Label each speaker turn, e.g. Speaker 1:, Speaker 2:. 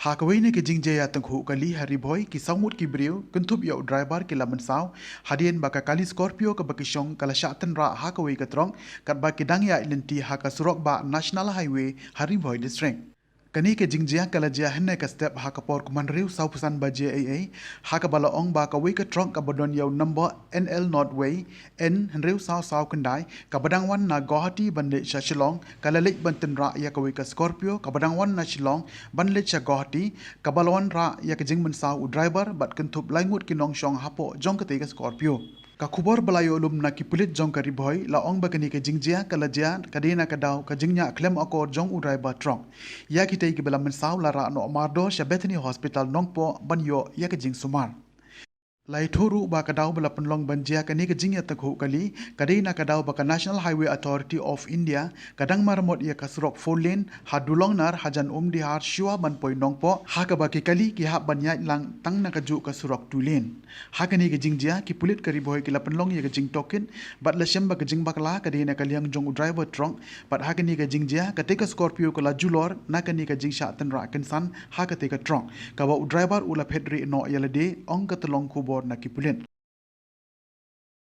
Speaker 1: Hakawai ne ke jingjaya tenghu kali hari boy ki saumut ki brio kentup yo driver ki laman saw hadien baka kali Scorpio ke baki syong kala syatan ra Hakawai ke trong kat baki dangya ilenti haka surok ba National Highway hari boy district. Kani ke jingjaya kala jia henne ke step hakapor kumanriu sau pusan ba JAA hakabala ong ba ka wei ke trong ka bodon yo number NL Northway N henriu sau kendai ka badangwan na Guwahati bandit sya Shillong kala lek banten ra ya ka wei ke Scorpio ka badangwan na Shillong bandit sya Guwahati ka balwan ra ya ke jingmen sau u driver bat kentup laingut kinong syong hapo jong ke Scorpio. Ka kubor belayo lum na kipulit jong ka riboy la ong bakani ke jingjia kala jia kadena ka daw ka jingnya klem akor jong u driver trong ya kitay ki belamen saw la ra no mardo sya Bethany Hospital nongpo banyo ya ke jing sumar. Lai thoru ba kadaw bala penlong banjia kani ke jingya takhu kali kadena kadaw ba ka National Highway Authority of India kadang marmot ya kasrok 4 lane hadulong nar hajan dihar shua ban poi nongpo ha ka ba ki kali ki ha ban ya lang tang na kaju kasrok 2 lane ha kani ke jingjia ki pulit kari boy ki la penlong ya ke jing token bat la shem ba ke jing bakla kadena kaliang jong driver trong bat ha kani ke jingjia ka te ka Scorpio ka la julor na kani ka jing sha tan ra kensan ha ka te ka trong ka ba driver ula phedri no yalade ong ka tolong kubo na kipulen.